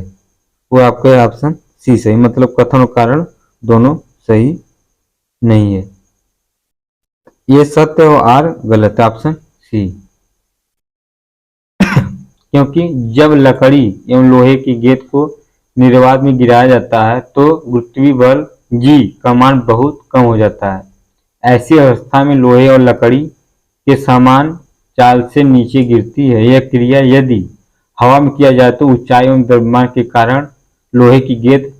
Speaker 1: वो आपका ऑप्शन सी सही। मतलब कथन और कारण दोनों सही नहीं है। ये सत्य और आर गलत है। Option C. क्योंकि जब लकड़ी एवं लोहे की गेंद को निर्वात में गिराया जाता है तो गुरुत्वीय बल जी का मान बहुत कम हो जाता है। ऐसी अवस्था में लोहे और लकड़ी के समान चाल से नीचे गिरती है। यह क्रिया यदि हवा में किया जाए तो ऊंचाई एवं द्रव्यमान के कारण लोहे की गेंद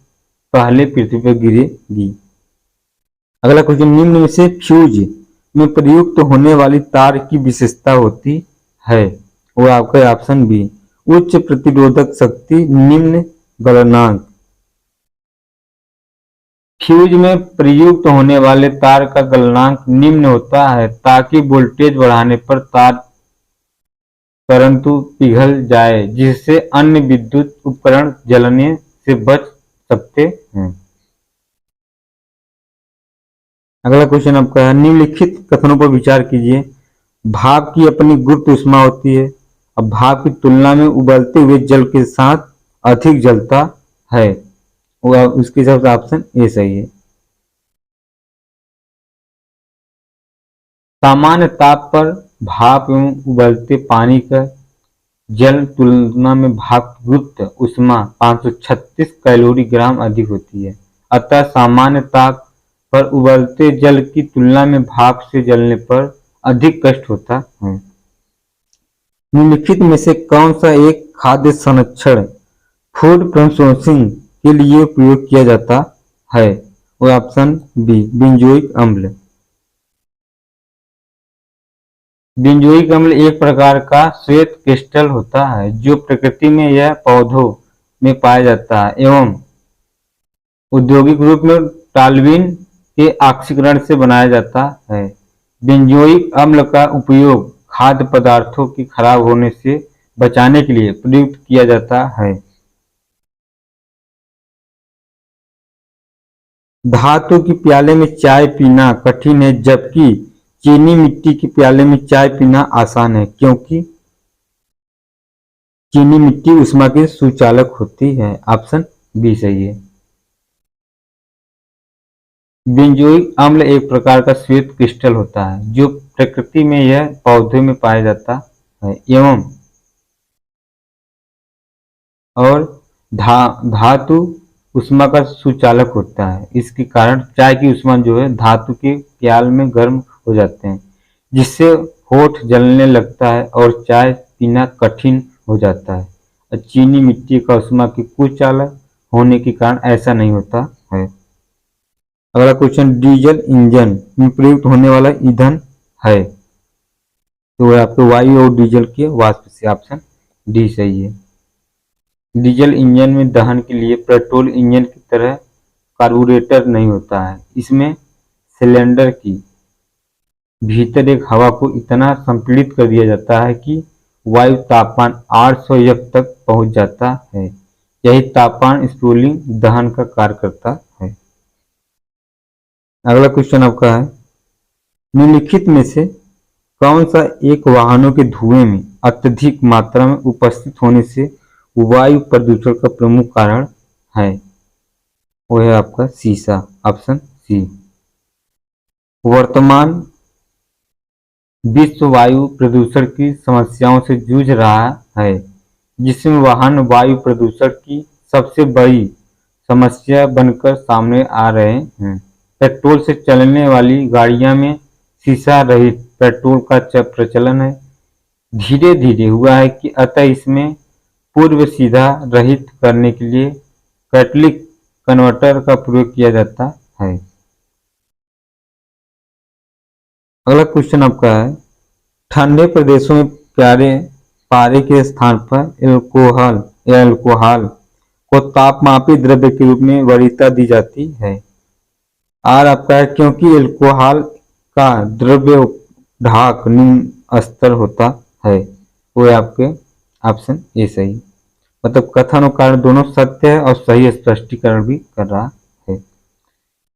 Speaker 1: पहले पृथ्वी पर गिरेगी। अगला क्वेश्चन, निम्न में से फ्यूज में प्रयुक्त होने वाली तार की विशेषता होती है। वो आपका ऑप्शन बी। उच्च प्रतिरोधक शक्ति, निम्न गलनांक। फ्यूज में प्रयुक्त होने वाले तार का गलनांक निम्न होता है ताकि वोल्टेज बढ़ाने पर तार परंतु पिघल जाए जिससे अन्य विद्युत उपकरण जलने से बच सकते हैं। अगला क्वेश्चन आपका है, निम्नलिखित कथनों पर विचार कीजिए। भाप की अपनी गुप्त ऊष्मा होती है। अब भाप की तुलना में उबलते हुए जल के साथ अधिक जलता है। उसके हिसाब से ऑप्शन ए सही है। सामान्य ताप पर भाप एवं उबलते पानी का जल तुलना में भाप की गुप्त ऊष्मा 536 कैलोरी ग्राम अधिक होती है। अतः सामान्य ताप पर उबलते जल की तुलना में भाप से जलने पर अधिक कष्ट होता है। निम्नलिखित में से कौन सा एक खाद्य संरक्षण फूड प्रोसेसिंग के लिए उपयोग किया जाता है? वो ऑप्शन बी। बेंजोइक अम्ल। बेंजोइक अम्ल एक प्रकार का श्वेत क्रिस्टल होता है जो प्रकृति में या पौधों में पाया जाता है एवं औद्योगिक रूप में टॉल्यूइन के ऑक्सीकरण से बनाया जाता है। बेंजोइक अम्ल का उपयोग खाद्य पदार्थों के खराब होने से बचाने के लिए प्रयुक्त किया जाता है। धातु की प्याले में चाय पीना कठिन है जबकि चीनी मिट्टी के प्याले में चाय पीना आसान है क्योंकि चीनी मिट्टी ऊष्मा की सुचालक होती है। ऑप्शन बी सही है। बेंजोइक अम्ल एक प्रकार का श्वेत क्रिस्टल होता है जो प्रकृति में या पौधे में पाया जाता है एवं और धातु ऊष्मा का सुचालक होता है। इसके कारण चाय की ऊष्मा जो है धातु के प्याल में गर्म हो जाते हैं, जिससे होठ जलने लगता है और चाय पीना कठिन हो जाता है। और चीनी मिट्टी का ऊष्मा के कुचालक होने के कारण ऐसा नहीं होता है। अगला क्वेश्चन, डीजल इंजन में प्रयुक्त होने वाला ईंधन है, तो वह आपके वायु और डीजल के वाष्प से। ऑप्शन डी सही है। डीजल इंजन में दहन के लिए पेट्रोल इंजन की तरह कार्बोरेटर नहीं होता है। इसमें सिलेंडर की भीतर एक हवा को इतना संपीड़ित कर दिया जाता है कि वायु तापमान 800 F तक पहुंच जाता है। यही तापमान स्पूलिंग दहन का कार्य करता है। अगला क्वेश्चन आपका है, निम्नलिखित में से कौन सा एक वाहनों के धुएं में अत्यधिक मात्रा में उपस्थित होने से वायु प्रदूषण का प्रमुख कारण है? वो है आपका शीशा। Option C. वर्तमान विश्व वायु प्रदूषण की समस्याओं से जूझ रहा है, जिसमें वाहन वायु प्रदूषण की सबसे बड़ी समस्या बनकर सामने आ रहे हैं। पेट्रोल से चलने वाली गाड़ियां में शीशा रहित पेट्रोल का प्रचलन है धीरे धीरे हुआ है कि अतः इसमें पूर्व सीधा रहित करने के लिए कैटलिक कन्वर्टर का प्रयोग किया जाता है। अगला क्वेश्चन आपका है, ठंडे प्रदेशों में पारे के स्थान पर एल्कोहल को तापमापी द्रव्य के रूप में वरीयता दी जाती है। आर आपका है, क्योंकि एल्कोहल का द्रव्य ढाक निम्न स्तर होता है। वो है आपके ऑप्शन ए सही। मतलब कथन और कारण दोनों सत्य है और सही स्पष्टीकरण भी कर रहा है।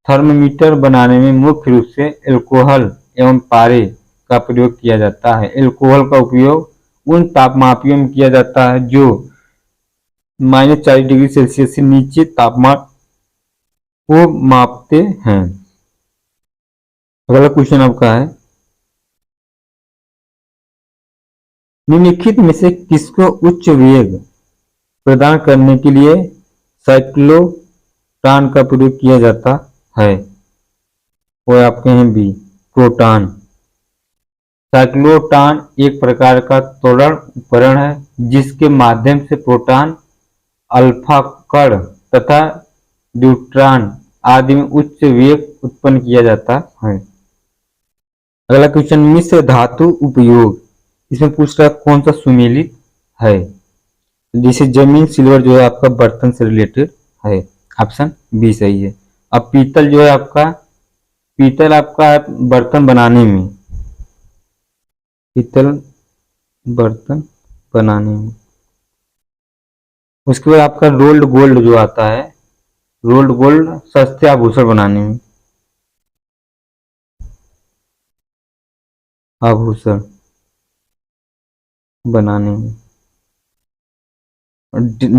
Speaker 1: थर्मोमीटर बनाने में मुख्य रूप से एल्कोहल एवं पारे का प्रयोग किया जाता है। एल्कोहल का उपयोग उन तापमापियों में किया जाता है जो -40°C से नीचे तापमान को मापते हैं। अगला क्वेश्चन आपका है, निम्नलिखित में से किसको उच्च वेग प्रदान करने के लिए साइक्लोट्रॉन का प्रयोग किया जाता है? वो आपके हैं बी, प्रोटॉन। साइक्लोट्रॉन एक प्रकार का त्वरण उपकरण है जिसके माध्यम से प्रोटॉन, अल्फा कण तथा न्यूट्रॉन आदि में उच्च वेग उत्पन्न किया जाता है। अगला क्वेश्चन, मिश्र धातु उपयोग, इसमें पूछ रहा है कौन सा सुमेलित है? जैसे जमीन सिल्वर जो है आपका बर्तन से रिलेटेड है। ऑप्शन बी सही है। अब पीतल जो है आपका, पीतल आपका बर्तन बनाने में, पीतल बर्तन बनाने में। उसके बाद आपका रोल्ड गोल्ड जो आता है, रोल्ड गोल्ड सस्ते आभूषण बनाने में, आभूषण बनाने में।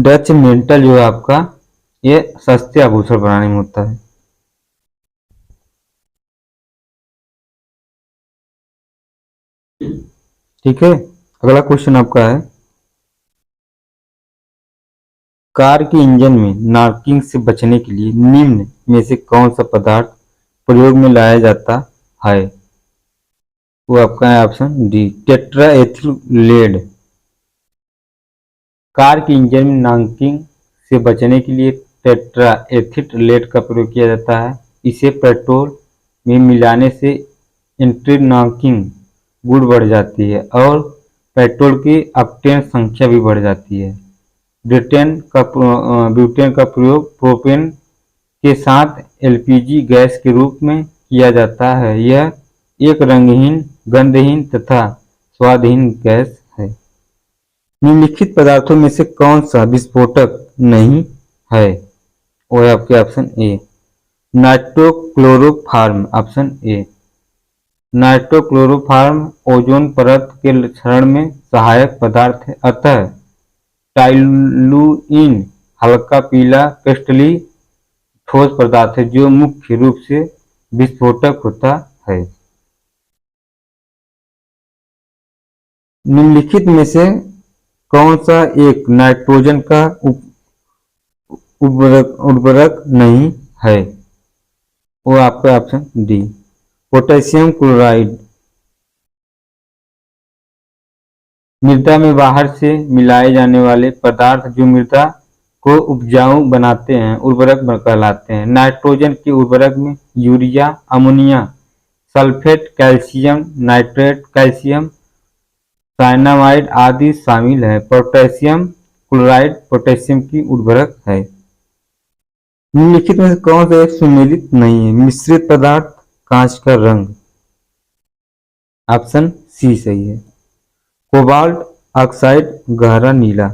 Speaker 1: डच मेंटल जो है आपका, ये सस्ते आभूषण बनाने में होता है। ठीक है। अगला क्वेश्चन आपका है, कार के इंजन में नॉकिंग से बचने के लिए निम्न में से कौन सा पदार्थ प्रयोग में लाया जाता है? वो आपका है option D, tetraethyl lead. Car के इंजन में नॉकिंग से बचने के लिए टेट्राएथिल लेड का प्रयोग किया जाता है। इसे पेट्रोल में मिलाने से इंटर नॉकिंग गुण बढ़ जाती है और पेट्रोल की ऑक्टेन संख्या भी बढ़ जाती है। ब्यूटेन का प्रयोग प्रोपेन के साथ एलपीजी गैस के रूप में किया जाता है। यह एक रंगहीन, गंधहीन तथा स्वादहीन गैस है। निम्नलिखित पदार्थों में से कौन सा विस्फोटक नहीं है? वो है आपके option A, nitrochloroform. Option A, nitrochloroform ozone परत के क्षरण में सहायक पदार्थ है, अतः टाइलुइन हल्का पीला क्रिस्टलीय ठोस पदार्थ है जो मुख्य रूप से विस्फोटक होता है। निम्नलिखित में से कौन सा एक नाइट्रोजन का उर्वरक नहीं है? वो आपका ऑप्शन डी, पोटेशियम क्लोराइड। मृदा में बाहर से मिलाए जाने वाले पदार्थ जो मृदा को उपजाऊ बनाते हैं उर्वरक कहलाते हैं। नाइट्रोजन के उर्वरक में urea, ammonia, sulphate, calcium nitrate, calcium cyanamide आदि शामिल है। पोटेशियम क्लोराइड पोटेशियम की उर्वरक है। निम्नलिखित में से कौन सा एक सुमेलित नहीं है? मिश्रित पदार्थ, कांच का रंग। ऑप्शन सी सही है। कोबाल्ट ऑक्साइड गहरा नीला,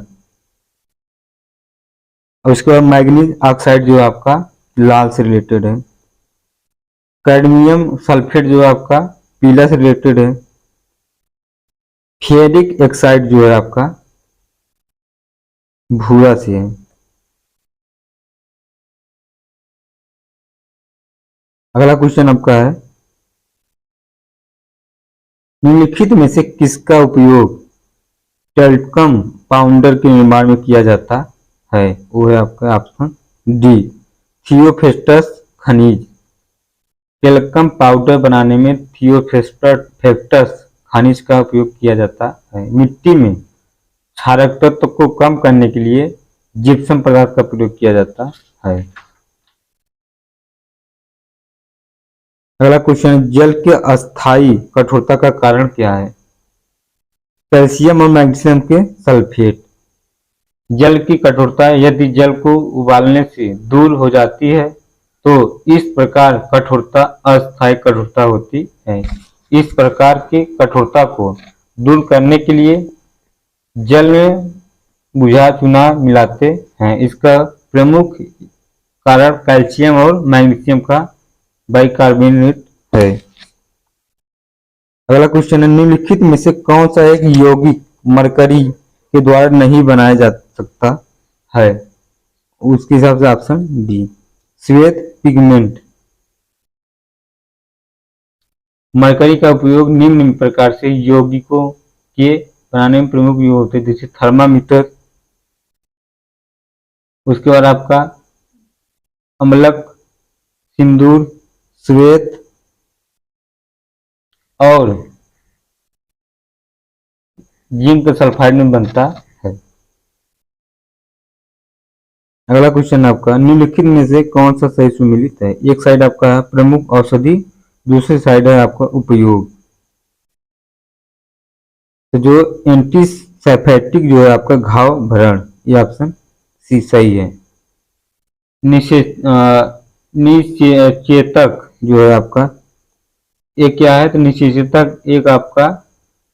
Speaker 1: और उसके बाद मैग्नीज ऑक्साइड जो आपका लाल से रिलेटेड है। कैडमियम सल्फेट जो आपका पीला से रिलेटेड है। फेरिक ऑक्साइड जो है आपका भूरा से है। अगला क्वेश्चन आपका है, निम्नलिखित में से किसका उपयोग टेल्कम पाउडर के निर्माण में किया जाता है? वो है आपका ऑप्शन डी, थियोफेस्टस खनिज। टेल्कम पाउडर बनाने में थियोफेस्टस खनिज का उपयोग किया जाता है। मिट्टी में क्षारक तत्व को कम करने के लिए जिप्सम पदार्थ का प्रयोग किया जाता है। अगला क्वेश्चन, जल के अस्थायी कठोरता का कारण क्या है? कैल्शियम और मैग्नीशियम के सल्फेट। जल की कठोरता यदि जल को उबालने से दूर हो जाती है तो इस प्रकार कठोरता अस्थायी कठोरता होती है। इस प्रकार की कठोरता को दूर करने के लिए जल में बुझा चूना मिलाते हैं। इसका प्रमुख कारण कैल्शियम और मैग्नीशियम का बाइकार्बोनेट है। अगला क्वेश्चन है, निम्नलिखित में से कौन सा एक यौगिक मरकरी के द्वारा नहीं बनाया जा सकता है? उसके हिसाब से ऑप्शन डी, श्वेत पिगमेंट। मरकरी का उपयोग निम्न प्रकार से यौगिकों के बनाने में प्रमुख उपयोग होते हैं, जैसे थर्मामीटर, उसके बाद आपका अम्लक, सिंदूर, श्वेत और जिंक सल्फाइड में बनता है। अगला क्वेश्चन आपका, निम्नलिखित में से कौन सा सही सुमेलित है? एक साइड आपका है प्रमुख औषधि, दूसरी साइड है आपका उपयोग। तो जो एंटीसेप्टिक जो है आपका घाव भरण, ये ऑप्शन सी सही है। निषेचक जो है आपका एक क्या है? तो निषेचक एक आपका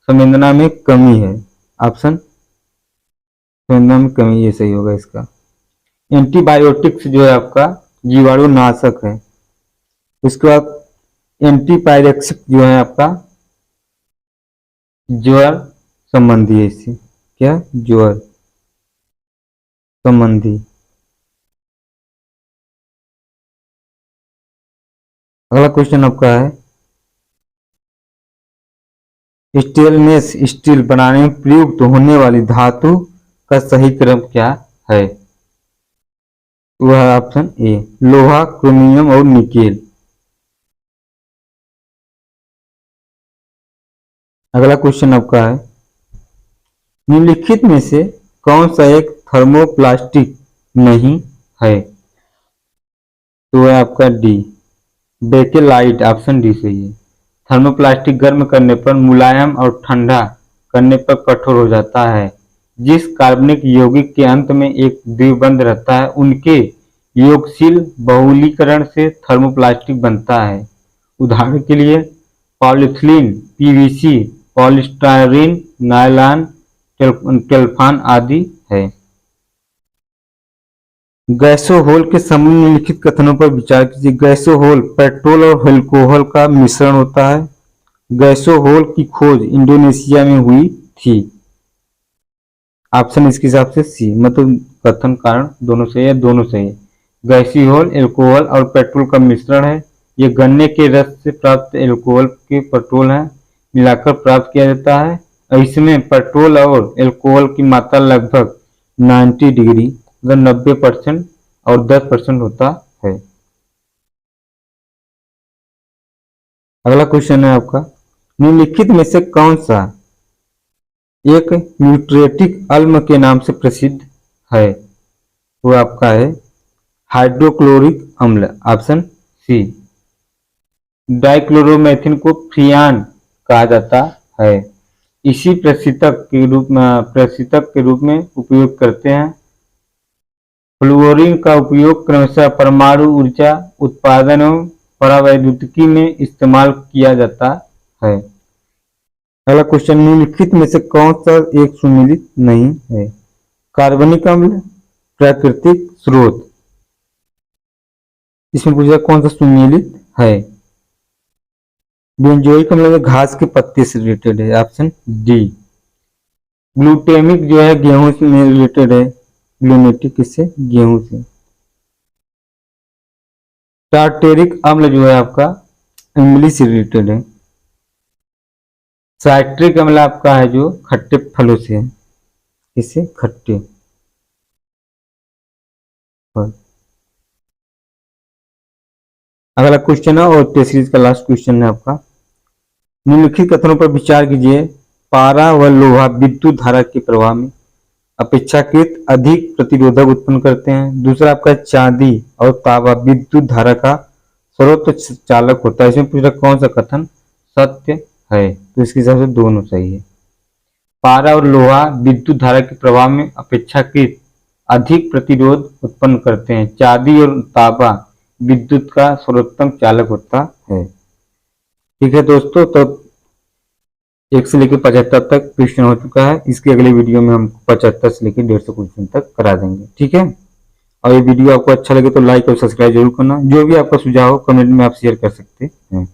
Speaker 1: संवेदना में कमी है। ऑप्शन संवेदना में कमी, ये सही होगा इसका। एंटीबायोटिक्स जो है आपका जीवाणुनाशक है। उसके बाद एंटीपायरेक्सिक जो है आपका ज्वर संबंधी है। इससे क्या? ज्वर संबंधी। अगला क्वेश्चन आपका है, स्टेनलेस स्टील बनाने में प्रयुक्त होने वाली धातु का सही क्रम क्या है? वह है ऑप्शन ए, लोहा, क्रोमियम और निकेल। अगला क्वेश्चन आपका है, निम्नलिखित में से कौन सा एक थर्मोप्लास्टिक नहीं है? तो वह आपका डी, बेकेलाइट। ऑप्शन डी सही है। थर्मोप्लास्टिक गर्म करने पर मुलायम और ठंडा करने पर कठोर हो जाता है। जिस कार्बनिक यौगिक के अंत में एक द्विबंध रहता है उनके योगशील बहुलीकरण से थर्मोप्लास्टिक बनता है। उदाहरण के लिए polythene, PVC, polystyrene, nylon, Teflon आदि है। गैसोहोल के संबंध में निम्नलिखित कथनों पर विचार कीजिए। गैसोहोल पेट्रोल और अल्कोहल का मिश्रण होता है। गैसोहोल की खोज इंडोनेशिया में हुई थी। ऑप्शन इसके हिसाब से सी, मतलब कथन कारण दोनों सही है, दोनों सही है। गैसोहोल अल्कोहल और पेट्रोल का मिश्रण है। ये गन्ने के रस से प्राप्त अल्कोहल के पेट्रोल है मिलाकर प्राप्त किया जाता है। इसमें पेट्रोल और एल्कोहल की मात्रा लगभग 90 डिग्री मतलब 90% और 10% होता है। अगला क्वेश्चन है आपका, निम्नलिखित में से कौन सा एक न्यूट्रेटिक अम्ल के नाम से प्रसिद्ध है? वो आपका है हाइड्रोक्लोरिक अम्ल, ऑप्शन सी। डाइक्लोरोमेथिन को फ्रियान कहा जाता है। इसी प्रशीतक के रूप में उपयोग करते हैं। फ्लूओरीन का उपयोग क्रमशः परमाणु ऊर्जा उत्पादन एवं परावैद्युतिकी में इस्तेमाल किया जाता है। अगला क्वेश्चन, निम्नलिखित में से कौन सा एक सुमेलित नहीं है? कार्बनिक अम्ल, प्राकृतिक स्रोत। इसमें पूछा कौन सा सुमेलित है? बेंजोइक अम्ल घास के पत्ते से रिलेटेड है, ऑप्शन डी। ग्लूटेमिक जो है गेहूं से रिलेटेड है, ग्लूमेटिक किससे? गेहूं से। टार्टेरिक अम्ल जो है आपका इमली से रिलेटेड है। साइट्रिक अम्ल आपका है जो खट्टे फलों से है, इससे खट्टे फल। अगला क्वेश्चन है और टेस्ट सीरीज का लास्ट क्वेश्चन है आपका, निम्नलिखित कथनों पर विचार कीजिए। पारा व लोहा विद्युत धारा के प्रवाह में अपेक्षाकृत अधिक प्रतिरोधक उत्पन्न करते हैं। दूसरा आपका चांदी और तांबा विद्युत धारा का सर्वोत्तम चालक होता है। इसमें पूछा कौन सा कथन सत्य है? तो इसके हिसाब से दोनों सही है। पारा और लोहा विद्युत धारा के प्रवाह में अपेक्षाकृत अधिक प्रतिरोध उत्पन्न करते हैं। चांदी और तांबा विद्युत का सर्वोत्तम चालक होता है। ठीक है दोस्तों, तो 1 से लेकर 75 तक क्वेश्चन हो चुका है। इसके अगले वीडियो में हम 75 से लेकर 150 क्वेश्चन तक करा देंगे। ठीक है, और ये वीडियो आपको अच्छा लगे तो लाइक और सब्सक्राइब जरूर करना। जो भी आपका सुझाव हो कमेंट में आप शेयर कर सकते हैं।